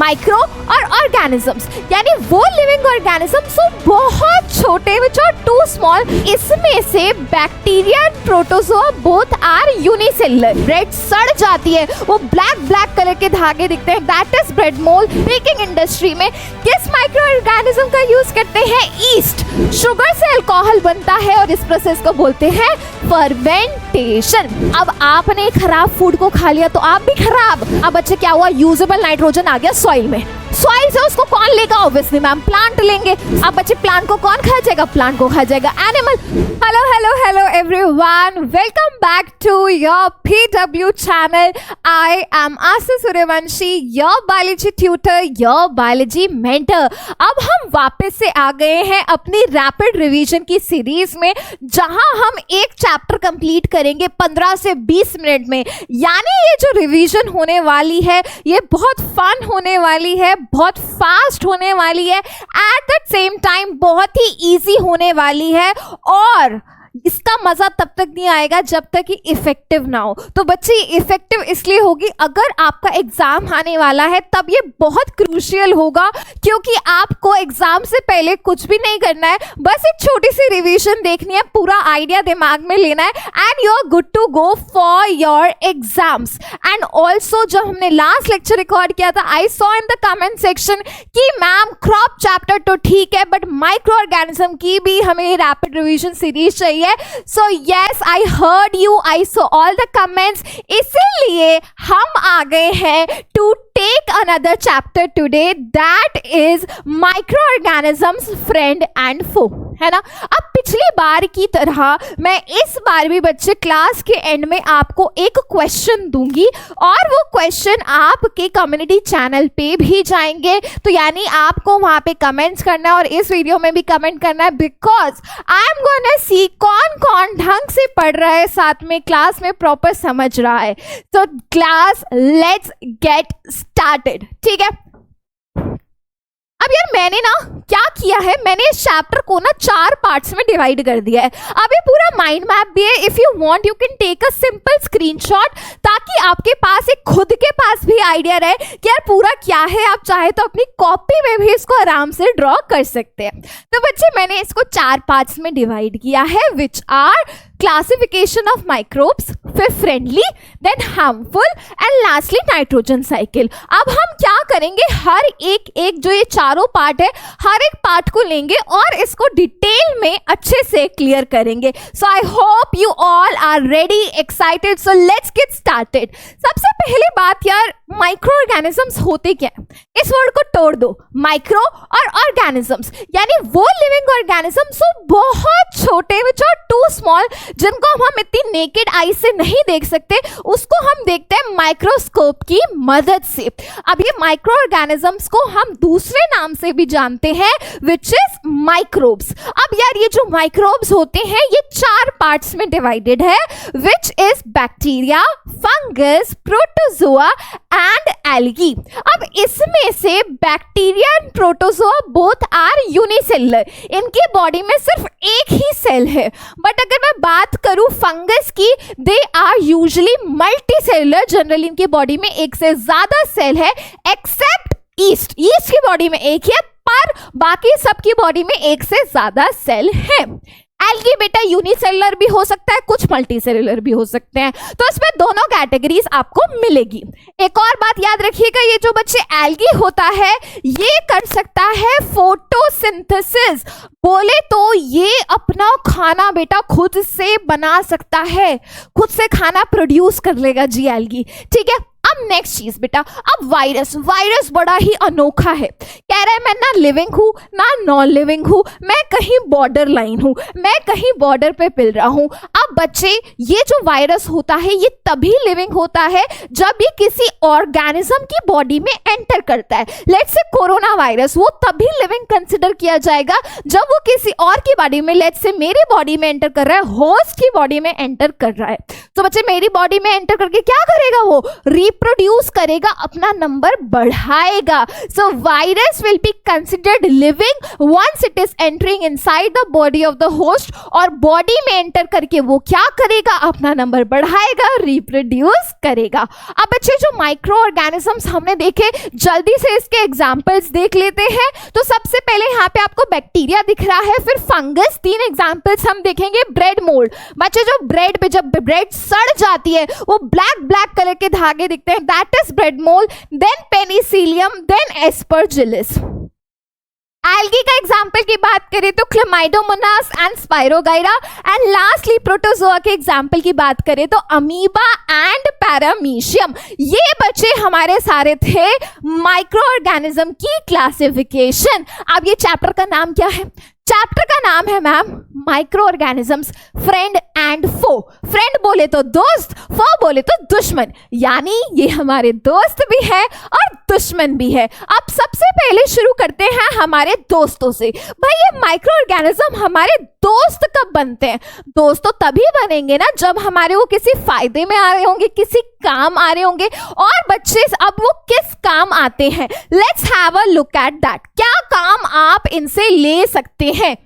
Micro और organisms, यानी वो लिविंग ऑर्गेनिजम्स जो बहुत छोटे विच आर टू स्मॉल। इसमें से bacteria and protozoa both are unicellular. Bread सड़ जाती है, वो ब्लैक ब्लैक कलर के धागे दिखते हैं, that is bread mould. Baking industry में किस माइक्रो ऑर्गेनिज्म का यूज करते हैं? ईस्ट। शुगर से अल्कोहल बनता है और इस प्रोसेस को बोलते हैं फर्मेंटेशन। अब आपने खराब फूड को खा लिया तो आप भी खराब। अब बच्चे क्या हुआ? यूजेबल नाइट्रोजन आ गया सॉइल में। सॉइल से उसको कौन लेगा? ऑब्वियसली मैम प्लांट लेंगे। अब बच्चे प्लांट को कौन खा जाएगा? प्लांट को खा जाएगा animal. Hello hello hello everyone, welcome back to your PW चैनल। I am Asif Suryavanshi, your biology tutor, your biology mentor. अब हम वापस से आ गए हैं अपनी रैपिड रिवीजन की सीरीज में, जहां हम एक चैप्टर कंप्लीट करेंगे 15 से 20 मिनट में। यानी ये जो रिवीजन होने वाली है ये बहुत फन होने वाली है, बहुत फास्ट होने वाली है, एट द सेम टाइम बहुत ही इजी होने वाली है। और इसका मजा तब तक नहीं आएगा जब तक कि इफेक्टिव ना हो। तो बच्चे इफेक्टिव इसलिए होगी, अगर आपका एग्जाम आने वाला है तब ये बहुत क्रूशियल होगा, क्योंकि आपको एग्जाम से पहले कुछ भी नहीं करना है, बस एक छोटी सी रिवीजन देखनी है, पूरा आइडिया दिमाग में लेना है, and you are good to go for your exams. And also जब हमने लास्ट लेक्चर रिकॉर्ड किया था, I saw in the comment section कि मैम क्रॉप चैप्टर तो ठीक है बट माइक्रो ऑर्गेनिज्म की भी हमें रैपिड रिवीजन सीरीज चाहिए। So yes, I heard you, I saw all the comments. इसीलिए हम आ गए हैं to take another chapter today, that is microorganisms friend and foe, है ना। अब पिछली बार की तरह मैं इस बार भी बच्चे क्लास के एंड में आपको एक क्वेश्चन दूंगी, और वो क्वेश्चन आपके कम्युनिटी चैनल पे भी जाएंगे। तो यानी आपको वहां पे कमेंट्स करना है और इस वीडियो में भी कमेंट करना है, because I am gonna see कौन कौन ढंग से पढ़ रहा है, साथ में क्लास में प्रॉपर समझ रहा है। तो क्लास लेट्स गेट स्टार्टेड, ठीक है। अब यार मैंने ना क्या किया है, मैंने इस चैप्टर को ना 4 पार्ट्स में डिवाइड कर दिया है। अब ये पूरा माइंड मैप भी है, if you want you can take a simple screenshot, ताकि आपके पास एक खुद के पास भी आइडिया रहे कि यार पूरा क्या है। आप चाहे तो अपनी कॉपी में भी इसको आराम से ड्रॉ कर सकते हैं। तो बच्चे मैंने इसको 4 पार्ट्स में डिवाइड किया है, which are classification of microbes, फिर friendly, then harmful, and lastly nitrogen cycle. अब हम क्या करेंगे, हर एक जो ये चारों पार्ट है, हर एक पार्ट को लेंगे और इसको डिटेल में अच्छे से क्लियर करेंगे। So I hope you all are ready, excited, so let's get started. सबसे पहले बात यार, माइक्रो ऑर्गेनिजम्स होते क्या है? इस वर्ड को तोड़ दो, माइक्रो और ऑर्गेनिजम्स, यानी वो लिविंग ऑर्गेनिजम्स जो बहुत छोटे विच आर टू स्मॉल, जिनको हम इतनी नेकेड आई से नहीं देख सकते, उसको हम देखते हैं माइक्रोस्कोप की मदद से। अब ये माइक्रो ऑर्गेनिजम्स को हम दूसरे नाम से भी जानते हैं, विच इज माइक्रोब्स। अब यार ये जो माइक्रोब्स होते हैं ये 4 पार्ट्स में डिवाइडेड है, which is bacteria, fungus, protozoa and algae. अब इसमें से bacteria and protozoa both are unicellular, इनकी बॉडी में सिर्फ एक ही सेल है। बट अगर मैं बात करूं फंगस की, they are usually multicellular, generally इनकी बॉडी में एक से ज्यादा सेल है, एक्सेप्ट ईस्ट। ईस्ट की बॉडी में एक है, पर बाकी सबकी बॉडी में एक से ज्यादा सेल है। एल्गी बेटा यूनिसेलुलर भी हो सकता है, कुछ मल्टी सेलुलर भी हो सकते हैं, तो इसमें दोनों कैटेगरीज आपको मिलेगी। एक और बात याद रखिएगा, ये जो बच्चे एल्गी होता है ये कर सकता है फोटोसिंथेसिस, बोले तो ये अपना खाना बेटा खुद से बना सकता है, खुद से खाना प्रोड्यूस कर लेगा जी एल्गी, ठीक है। अब नेक्स्ट चीज बेटा, अब वायरस बड़ा ही अनोखा है, कह रहा है मैं ना लिविंग हूं ना नॉन लिविंग हूं, मैं कहीं बॉर्डर लाइन हूं, मैं कहीं बॉर्डर पे पिल रहा हूं। अब बच्चे ये जो वायरस होता है ये तभी लिविंग होता है जब ये किसी ऑर्गेनिज्म की बॉडी में एंटर करता है। लेट्स से कोरोना वायरस, वो तभी लिविंग कंसिडर किया जाएगा जब वो किसी और की बॉडी में, लेट्स से मेरी बॉडी में एंटर कर रहा है, होस्ट की बॉडी में एंटर कर रहा है। तो बच्चे मेरी बॉडी में एंटर करके क्या करेगा, वो रिप्रोड्यूस करेगा, अपना नंबर बढ़ाएगा. So virus will be considered living once it is entering inside the body of the host, और बॉडी में एंटर करके वो क्या करेगा, अपना नंबर बढ़ाएगा, रिप्रोड्यूस करेगा. अब बच्चे जो माइक्रो ऑर्गेनिजम्स हमने देखे, जल्दी से इसके एग्जांपल्स देख लेते हैं. तो सबसे पहले यहाँ पे आपको बैक्टीरिया दिख रहा है, फिर फंगस. 3 एग्जांपल्स हम देखेंगे. ब्रेड मोल्ड, बच्चे जो ब्रेड पे जब ब्रेड सड़ जाती है वो ब्लैक ब्लैक कलर के धागे दिखते हैं, that is bread mould. Then penicillium, then aspergillus. Algae का एग्जाम्पल की बात करें तो chlamydomonas and spirogyra. And lastly protozoa के एग्जाम्पल की बात करें तो अमीबा एंड पैरामीशियम. ये बच्चे हमारे सारे थे माइक्रो ऑर्गेनिज्म की क्लासिफिकेशन. अब ये चैप्टर का नाम क्या है? चैप्टर का नाम है ma'am microorganisms friend and foe. Friend बोले तो दोस्त, फो बोले तो दुश्मन, यानी ये हमारे दोस्त भी है और दुश्मन भी है. अब सबसे पहले शुरू करते हैं हमारे दोस्तों से. भाई ये माइक्रो ऑर्गेनिज्म हमारे दोस्त कब बनते हैं? दोस्त तो तभी बनेंगे ना जब हमारे वो किसी फायदे में आ रहे होंगे, किसी काम आ रहे होंगे. और बच्चे अब वो किस काम आते हैं? Let's have a look at that. क्या काम आप इनसे ले सकते हैं?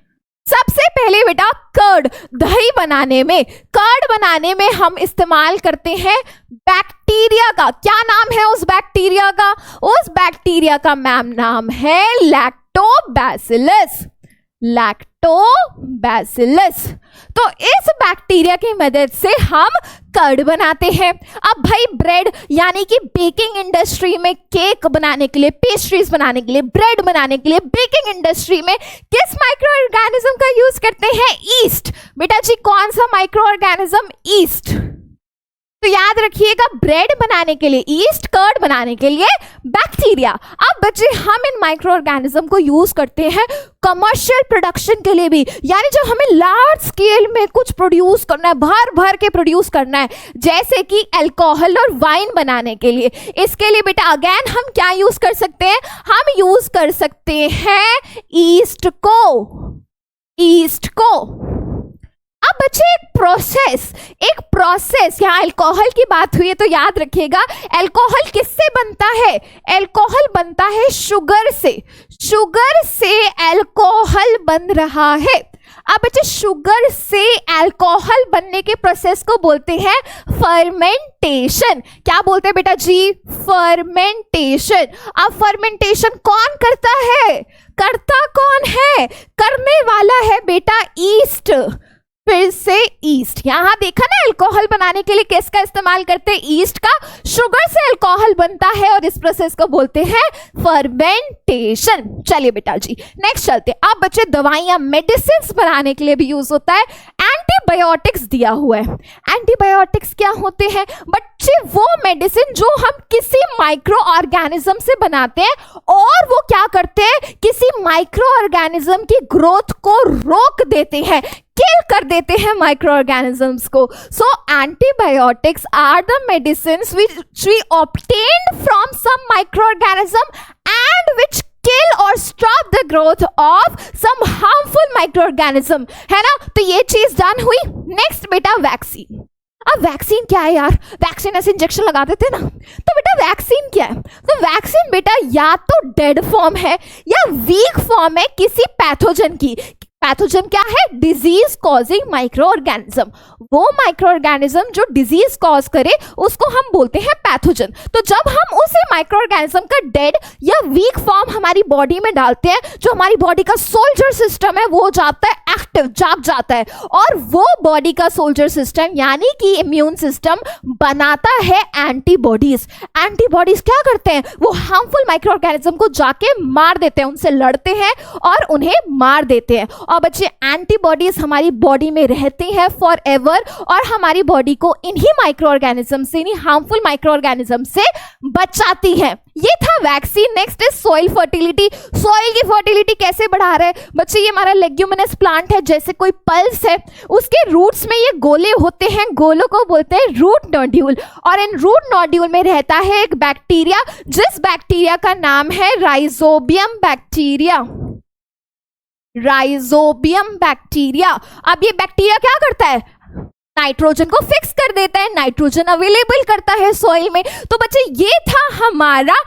सबसे पहले बेटा कर्ड, दही बनाने में, कर्ड बनाने में हम इस्तेमाल करते हैं बैक्टीरिया का. क्या नाम है उस बैक्टीरिया का? उस बैक्टीरिया का मैम नाम है लैक्टोबैसिलस. लैक्टोबैसिलस. तो इस बैक्टीरिया की मदद से हम कर्ड बनाते हैं. अब भाई ब्रेड, यानी कि बेकिंग इंडस्ट्री में केक बनाने के लिए, पेस्ट्रीज बनाने के लिए, ब्रेड बनाने के लिए बेकिंग इंडस्ट्री में किस माइक्रो ऑर्गेनिज्म का यूज करते हैं? ईस्ट. बेटा जी कौन सा माइक्रो ऑर्गेनिज्म? ईस्ट. तो याद रखिएगा, ब्रेड बनाने के लिए ईस्ट, कर्ड बनाने के लिए बैक्टीरिया. अब बच्चे हम इन माइक्रो ऑर्गेनिज्म को यूज करते हैं कमर्शियल प्रोडक्शन के लिए भी, यानी जब हमें लार्ज स्केल में कुछ प्रोड्यूस करना है, भर भर के प्रोड्यूस करना है, जैसे कि अल्कोहल और वाइन बनाने के लिए. इसके लिए बेटा अगेन हम क्या यूज कर सकते हैं? हम यूज कर सकते हैं ईस्ट को. ईस्ट को. अब बच्चे एक प्रोसेस, यहाँ अल्कोहल की बात हुई है तो याद रखिएगा अल्कोहल किससे बनता है? अल्कोहल बनता है शुगर से. शुगर से अल्कोहल बन रहा है. अब बच्चे शुगर से अल्कोहल बनने के प्रोसेस को बोलते हैं फर्मेंटेशन. क्या बोलते हैं बेटा जी? फर्मेंटेशन. अब फर्मेंटेशन कौन करता है? करता कौन है? करने वाला है बेटा ईस्ट. फिर से ईस्ट. यहां देखा ना, अल्कोहल बनाने के लिए किसका इस्तेमाल करते हैं? ईस्ट का. शुगर से अल्कोहल बनता है और इस प्रोसेस को बोलते हैं फर्मेंटेशन. चलिए बेटा जी नेक्स्ट चलते हैं. अब बच्चे दवाइयां, मेडिसिन बनाने के लिए भी यूज होता है. एंटीबायोटिक्स दिया हुआ है. एंटीबायोटिक्स क्या होते हैं? बच्चे वो मेडिसिन जो हम किसी माइक्रो ऑर्गेनिज्म से बनाते हैं और वो क्या करते हैं? किसी माइक्रो ऑर्गेनिज्म की ग्रोथ को रोक देते हैं, किल कर देते हैं माइक्रो ऑर्गेनिजम्स को. So antibiotics are the medicines which we obtained from some micro organism and which kill or stop the growth of some harmful microorganism. है ना? तो ये चीज डन हुई. नेक्स्ट बेटा वैक्सीन. अब वैक्सीन क्या है यार? वैक्सीन ऐसे इंजेक्शन लगा देते हैं ना. तो बेटा वैक्सीन क्या है? तो वैक्सीन बेटा या तो डेड फॉर्म है या वीक फॉर्म है किसी पैथोजन की. पैथोजन क्या है? Disease causing micro organism. वो माइक्रो ऑर्गेनिज्म जो डिजीज कॉज करे उसको हम बोलते हैं पैथोजन. तो जब हम उसे माइक्रो ऑर्गेनिज्म का डेड या वीक फॉर्म हमारी बॉडी में डालते हैं, जो हमारी बॉडी का सोल्जर सिस्टम है वो जाता है एक्टिव, जाग जाता है. और वो बॉडी का सोल्जर सिस्टम यानी कि इम्यून सिस्टम बनाता है एंटीबॉडीज. एंटीबॉडीज क्या करते हैं? वो हार्मफुल माइक्रो ऑर्गेनिज्म को जाके मार देते हैं, उनसे लड़ते हैं और उन्हें मार देते हैं. और बच्चे एंटीबॉडीज हमारी बॉडी में रहती हैं फॉर एवर और हमारी बॉडी को इन्हीं माइक्रो ऑर्गेनिज्म से, इन्हीं हार्मफुल माइक्रो ऑर्गेनिज्म से बचाती है. ये था vaccine. Next is soil fertility. Soil की फर्टिलिटी कैसे बढ़ा रहे हैं बच्चे? ये हमारा लेग्यूमिनस प्लांट है, जैसे कोई पल्स है, उसके रूट्स में ये गोले होते हैं, गोलों को बोलते हैं रूट नोड्यूल. और इन रूट नोड्यूल में रहता है एक बैक्टीरिया, जिस बैक्टीरिया का नाम है राइजोबियम बैक्टीरिया. Rhizobium bacteria. अब ये बैक्टीरिया क्या करता है? नाइट्रोजन को फिक्स कर देता है, नाइट्रोजन अवेलेबल करता है सॉइल में। तो बच्चे ये था हमारा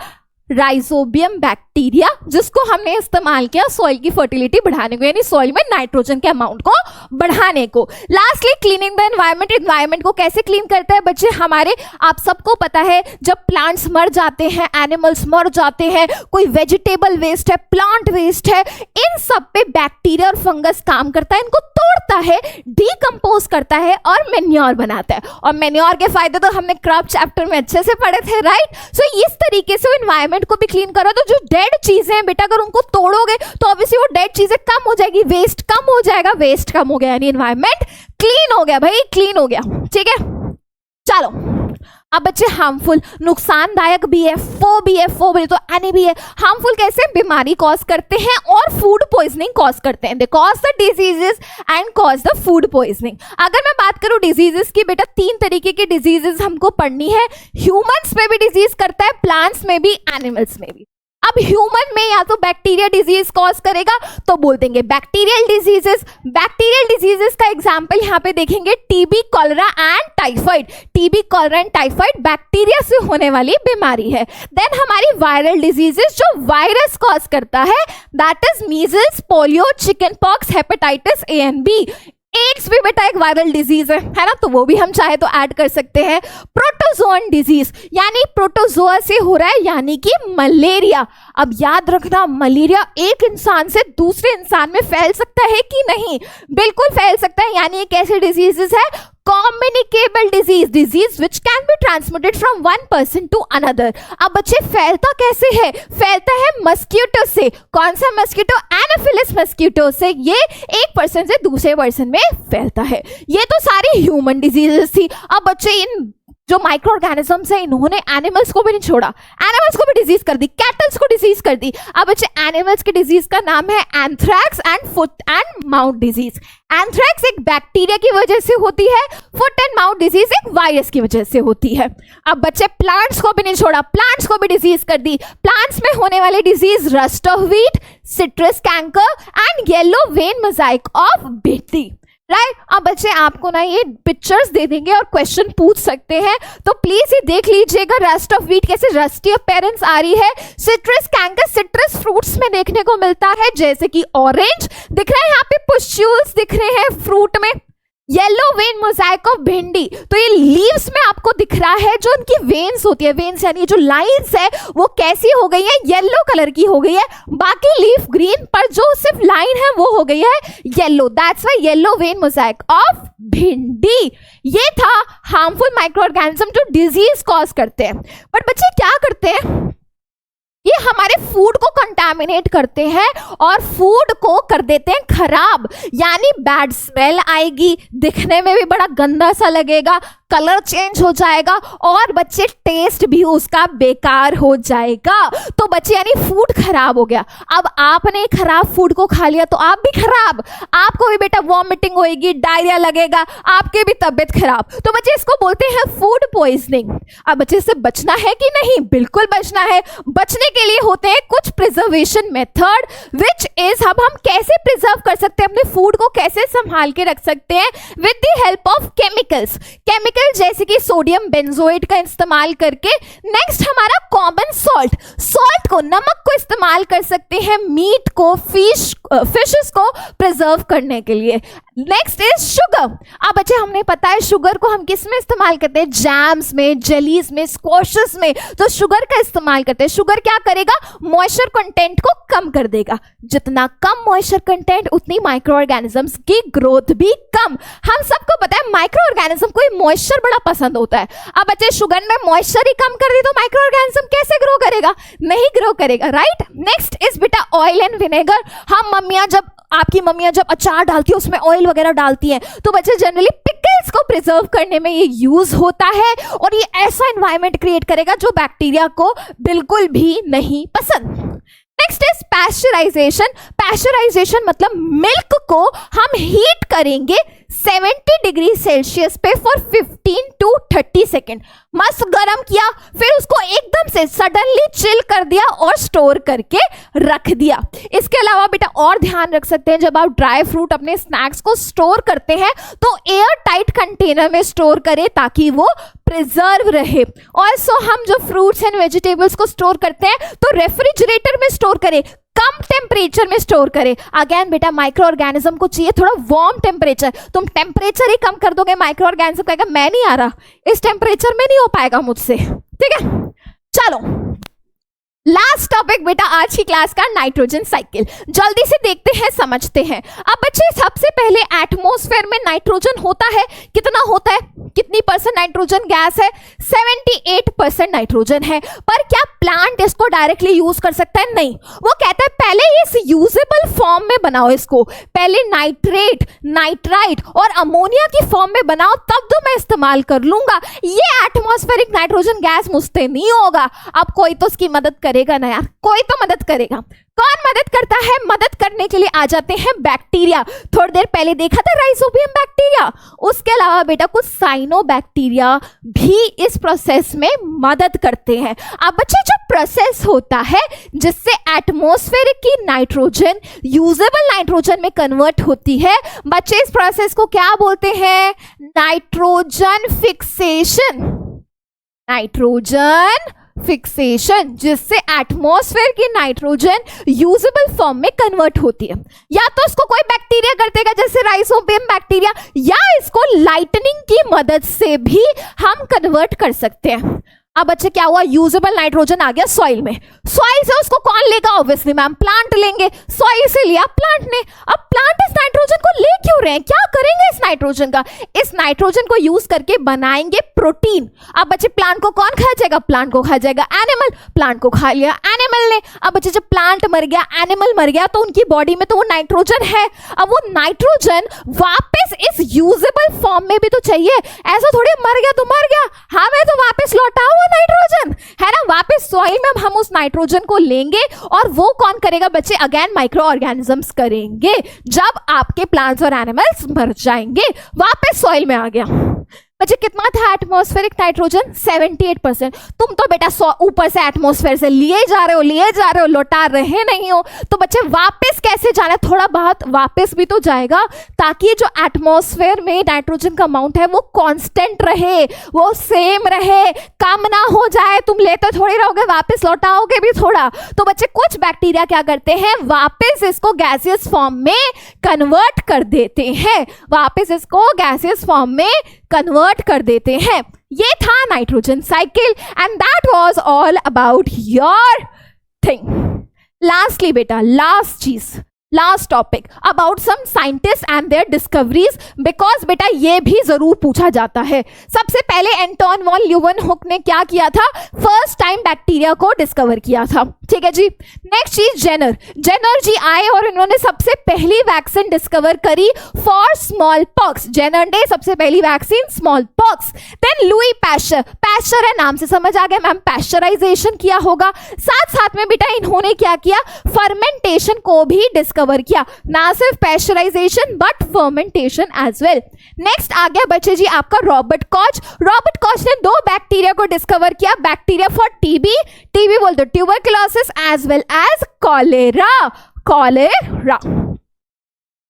राइजोबियम बैक्टीरिया, जिसको हमने इस्तेमाल किया सॉइल की फर्टिलिटी बढ़ाने को, यानी सॉइल में नाइट्रोजन के अमाउंट को बढ़ाने को। Lastly cleaning the environment. Environment को कैसे क्लीन करता है बच्चे? हमारे आप सबको पता है, जब प्लांट्स मर जाते हैं, एनिमल्स मर जाते हैं, कोई वेजिटेबल वेस्ट है, प्लांट वेस्ट है, इन सब पे बैक्टीरिया और फंगस काम करता है, इनको तोड़ता है, डीकंपोज करता है और मेन्योर बनाता है। और मेन्योर के फायदे तो हमने क्रॉप चैप्टर में अच्छे से पढ़े थे, राइट? सो इस तरीके से एनवायरनमेंट को भी क्लीन करो। तो जो डेड चीजें हैं बेटा, अगर उनको तोड़ोगे तो ऑब्वियसली वो डेड चीजें कम हो जाएगी, वेस्ट कम हो जाएगा, वेस्ट कम हो गया यानी एनवायरनमेंट क्लीन हो गया भाई, क्लीन हो गया। ठीक है, चलो अब बच्चे हार्मफुल, नुकसानदायक भी है, फो बोले तो एनी भी है। हार्मफुल कैसे? बीमारी कॉज करते हैं और फूड पॉइजनिंग कॉज करते हैं। They cause the diseases and cause the food poisoning. अगर मैं बात करूं डिजीजेस की बेटा, 3 तरीके की डिजीजेस हमको पढ़नी है। ह्यूमंस में भी डिजीज करता है, प्लांट्स में भी, एनिमल्स में भी। अब ह्यूमन में या तो बैक्टीरिया डिजीज कॉज करेगा तो बोल देंगे बैक्टीरियल डिजीजेस। बैक्टीरियल डिजीजेस का एग्जांपल यहाँ पे देखेंगे, TB, cholera and typhoid. TB, cholera and typhoid bacteria से होने वाली बीमारी है। देन हमारी वायरल डिजीजेस जो वायरस कॉज करता है, that is measles, polio, chickenpox, hepatitis A and B. AIDS भी बेटा एक वायरल डिजीज है ना, तो वो भी हम चाहे तो ऐड कर सकते हैं। प्रोटोजोन डिजीज, यानी प्रोटोजोआ से हो रहा है, यानी कि मलेरिया। अब याद रखना, मलेरिया एक इंसान से दूसरे इंसान में फैल सकता है कि नहीं? बिल्कुल फैल सकता है, यानी एक ऐसे डिजीजेस है communicable disease which can be transmitted from one person to another. अब बच्चे फैलता कैसे है? फैलता है मस्क्यूटो से। कौन सा मस्क्यूटो? एनाफिलिस मस्क्यूटो से। ये एक पर्सन से दूसरे पर्सन में फैलता है। ये तो सारी ह्यूमन डिजीजेस थी। अब बच्चे इन जो माइक्रो ऑर्गेनिजम्स है, इन्होंने एनिमल्स को भी नहीं छोड़ा, एनिमल्स को भी डिजीज कर दी, कैटल्स को डिजीज कर दी। अब बच्चे एनिमल्स की डिजीज का नाम है anthrax and foot and mouth disease. Anthrax एक बैक्टीरिया की वजह से होती है, फुट एंड माउथ डिजीज एक वायरस की वजह से होती है। अब बच्चे प्लांट्स को भी नहीं छोड़ा, प्लांट्स को भी डिजीज कर दी। प्लांट्स में होने वाली disease rust of wheat, citrus canker and yellow vein Mosaic of भिंडी, राइट? अब बच्चे आपको ना ये पिक्चर्स दे देंगे और क्वेश्चन पूछ सकते हैं, तो प्लीज ये देख लीजिएगा। रस्ट ऑफ व्हीट कैसे रस्टी अपीयरेंस आ रही है। सिट्रस कैंकर सिट्रस फ्रूट्स में देखने को मिलता है, जैसे कि ऑरेंज दिख रहा है यहाँ पे, पुस्यूल्स दिख रहे हैं फ्रूट में। येलो वेन मोजाइक ऑफ भिंडी, तो ये लीव्स में आपको दिख रहा है, जो उनकी वेन्स होती है, वेन्स यानी जो लाइंस है वो कैसी हो गई है? येलो कलर की हो गई है। बाकी लीफ ग्रीन, पर जो सिर्फ लाइन है वो हो गई है yellow. That's why yellow vein Mosaic of भिंडी। ये था हार्मफुल माइक्रो ऑर्गेनिज्म जो डिजीज कॉज करते हैं। बट बच्चे क्या करते हैं? ये हमारे फूड को कंटामिनेट करते हैं और फूड को कर देते हैं खराब, यानी बैड स्मेल आएगी, दिखने में भी बड़ा गंदा सा लगेगा, कलर चेंज हो जाएगा और बच्चे टेस्ट भी उसका बेकार हो जाएगा। तो बच्चे यानी फूड खराब हो गया। अब आपने खराब फूड को खा लिया तो आप भी खराब, आपको भी बेटा वॉमिटिंग होएगी, डायरिया लगेगा, आपके भी तबियत खराब। तो बच्चे इसको बोलते हैं फूड पॉइजनिंग। अब बच्चे से बचना है कि नहीं? बिल्कुल बचना है। बचने के लिए होते हैं कुछ प्रिजर्वेशन मेथड, विच इज अब हम कैसे प्रिजर्व कर सकते हैं, अपने फूड को कैसे संभाल के रख सकते हैं with the help of chemicals. Chemical जैसे कि सोडियम बेंजोएट का इस्तेमाल करके। नेक्स्ट हमारा कॉमन सॉल्ट, सॉल्ट को, नमक को इस्तेमाल कर सकते हैं मीट को, फिशेस को प्रिजर्व करने के लिए। Next is sugar. अब बच्चे हमने पता है शुगर को हम किस में इस्तेमाल करते हैं? जैम्स में, जेलीज में, स्क्वॉशेस में, तो शुगर का इस्तेमाल करते हैं। शुगर क्या करेगा? मॉइस्चर कंटेंट को कम कर देगा। जितना कम मॉइस्चर कंटेंट उतनी माइक्रो ऑर्गेनिजम्स की ग्रोथ भी कम। हम सबको पता है माइक्रो ऑर्गेनिज्म को मॉइस्चर बड़ा पसंद होता है। अब बच्चे शुगर ने मॉइस्चर ही कम कर दी तो माइक्रो ऑर्गेनिज्म कैसे ग्रो करेगा? नहीं ग्रो करेगा, राइट? नेक्स्ट इज बेटा ऑयल एंड विनेगर। हम मम्मियां जब, आपकी मम्मियां जब अचार डालती है उसमें ऑयल वगैरह डालती हैं, तो बच्चे जनरली पिकल्स को प्रिजर्व करने में ये यूज होता है और ये ऐसा एनवायरनमेंट क्रिएट करेगा जो बैक्टीरिया को बिल्कुल भी नहीं पसंद। Next is pasteurisation. पैस्चराइजेशन मतलब मिल्क को हम हीट करेंगे 70 डिग्री सेल्सियस पे फॉर 15 to 30 सेकेंड। मस्त गर्म किया, फिर उसको एकदम से सडनली चिल कर दिया और स्टोर करके रख दिया। इसके अलावा बेटा और ध्यान रख सकते हैं, जब आप ड्राई फ्रूट अपने स्नैक्स को स्टोर करते हैं तो एयर टाइट कंटेनर में स्टोर करें ताकि वो प्रिजर्व रहे। ऑल्सो हम जो फ्रूट्स एंड वेजिटेबल्स को स्टोर करते हैं तो रेफ्रिजरेटर में स्टोर करें, कम टेम्परेचर में स्टोर करें। अगेन बेटा माइक्रो ऑर्गेनिज्म को चाहिए थोड़ा वार्म टेम्परेचर, तुम टेम्परेचर ही कम कर दोगे, माइक्रो ऑर्गेनिज्म कहेगा मैं नहीं आ रहा, इस टेम्परेचर में नहीं हो पाएगा मुझसे। ठीक है, चलो लास्ट टॉपिक बेटा आज की क्लास का, नाइट्रोजन साइकिल। जल्दी से देखते हैं, समझते हैं। अब बच्चे सबसे पहले एटमॉस्फेयर में नाइट्रोजन होता है, कितना होता है, कितनी परसेंट नाइट्रोजन गैस है, 78% नाइट्रोजन है। पर क्या प्लांट इसको डायरेक्टली यूज कर सकता है? नहीं, वो कहता है पहले इस यूजेबल फॉर्म में बनाओ इसको, पहले नाइट्रेट, नाइट्राइट और अमोनिया की फॉर्म में बनाओ, तब तो मैं इस्तेमाल कर लूंगा। ये एटमॉस्फेरिक नाइट्रोजन गैस मुझसे नहीं होगा। अब कोई तो उसकी मदद करेगा ना यार, कोई तो मदद करेगा। कौन मदद करता है? मदद करने के लिए आ जाते हैं बैक्टीरिया। थोड़ी देर पहले देखा था राइजोबियम बैक्टीरिया, उसके अलावा बेटा कुछ साइनोबैक्टीरिया भी इस प्रोसेस में मदद करते हैं। अब बच्चे जो प्रोसेस होता है जिससे एटमॉस्फेरिक की नाइट्रोजन यूजेबल नाइट्रोजन में कन्वर्ट होती है, बच्चे इस प्रोसेस को क्या बोलते हैं? Nitrogen fixation. नाइट्रोजन फिक्सेशन, जिससे एटमॉस्फेयर की नाइट्रोजन यूजेबल फॉर्म में कन्वर्ट होती है। या तो इसको कोई बैक्टीरिया कर देगा जैसे राइजोबियम बैक्टीरिया, या इसको लाइटनिंग की मदद से भी हम कन्वर्ट कर सकते हैं। अब बच्चे क्या हुआ? यूजेबल नाइट्रोजन आ गया सॉइल में। सॉइल से उसको कौन लेगा? ऑब्वियसली मैम प्लांट लेंगे। सॉइल से लिया प्लांट ने। अब प्लांट इस नाइट्रोजन को ले क्यों रहे हैं? क्या करेंगे इस नाइट्रोजन का? इस नाइट्रोजन को यूज करके बनाएंगे प्रोटीन। अब बच्चे प्लांट को कौन खा जाएगा? प्लांट को खा जाएगा एनिमल। प्लांट को खा लिया एनिमल ने। अब बच्चे जब प्लांट मर गया, एनिमल मर गया, तो उनकी बॉडी में तो वो नाइट्रोजन है। अब वो नाइट्रोजन वापस इस यूजेबल फॉर्म में भी तो चाहिए। ऐसा थोड़ी मर गया तो मर गया, हमें तो वापस लौटाओ नाइट्रोजन, है ना। वापस सॉइल में हम उस नाइट्रोजन को लेंगे और वो कौन करेगा बच्चे? अगेन माइक्रो ऑर्गेनिजम्स करेंगे। जब आपके प्लांट्स और एनिमल्स मर जाएंगे, वापस सॉइल में आ गया। बच्चे कितना था एटमॉस्फेरिक नाइट्रोजन? 78%। तुम तो बेटा ऊपर से एटमॉस्फेयर से लिए जा रहे हो, लौटा रहे नहीं हो। तो बच्चे वापस कैसे जाना? थोड़ा बहुत वापस भी तो जाएगा, ताकि जो एटमॉस्फेयर में नाइट्रोजन का अमाउंट है वो कांस्टेंट रहे, वो सेम रहे, कम ना हो जाए। तुम लेते थोड़ी रहोगे, वापस लौटाओगे भी थोड़ा। तो बच्चे कुछ बैक्टीरिया क्या करते हैं? वापस इसको गैसियस फॉर्म में कन्वर्ट कर देते हैं, वापस इसको गैसियस फॉर्म में कन्वर्ट कर देते हैं। ये था nitrogen cycle and that was all about your thing. Lastly बेटा लास्ट चीज, last topic about some scientist and their discoveries, because बेटा ये भी जरूर पूछा जाता है। सबसे पहले एंटोन वॉन ल्यूवेनहुक ने क्या किया था? फर्स्ट टाइम बैक्टीरिया को डिस्कवर किया था। ठीक है जी। नेक्स्ट चीज जेनर जी आए और इन्होंने सबसे पहली वैक्सीन डिस्कवर करी फॉर स्मॉल पॉक्स। जेनर ने सबसे पहली vaccine smallpox. Then Louis Pasteur है, नाम से समझ आ गया मैम, पैस्चराइजेशन किया होगा। साथ साथ में बेटा इन्होंने क्या किया? फर्मेंटेशन को भी डिस्कवर किया, ना सिर्फ pasteurization but fermentation as well. Next आ गया बच्चे जी आपका रॉबर्ट कॉच। रॉबर्ट कॉच ने 2 बैक्टीरिया को डिस्कवर किया, बैक्टीरिया फॉर टीबी बोलते tuberculosis as well as cholera.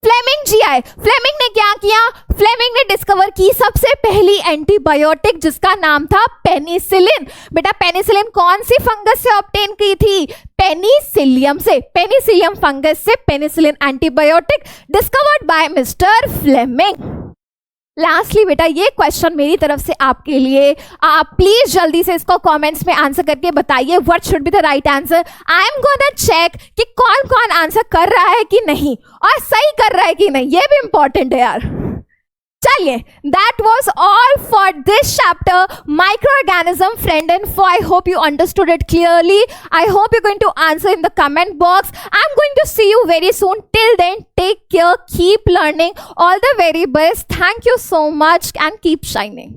Fleming ji आए। फ्लेमिंग ने क्या किया? फ्लेमिंग ने डिस्कवर की सबसे पहली एंटीबायोटिक जिसका नाम था पेनिसिलिन। बेटा पेनिसिलिन कौन सी फंगस से ऑब्टेन की थी? पेनिसिलियम से। पेनिसिलियम फंगस से penicillin antibiotic discovered by mister Fleming. Lastly बेटा ये क्वेश्चन मेरी तरफ से आपके लिए, आप प्लीज जल्दी से इसको कमेंट्स में आंसर करके बताइए what should be the right answer. I am gonna check कि कौन कौन आंसर कर रहा है कि नहीं और सही कर रहा है कि नहीं, ये भी इंपॉर्टेंट है यार। चलिए, that was all for this chapter, microorganism friend and foe. I hope you understood it clearly. I hope you're going to answer in the comment box. I'm going to see you very soon. Till then, take care, keep learning. All the very best. Thank you so much and keep shining.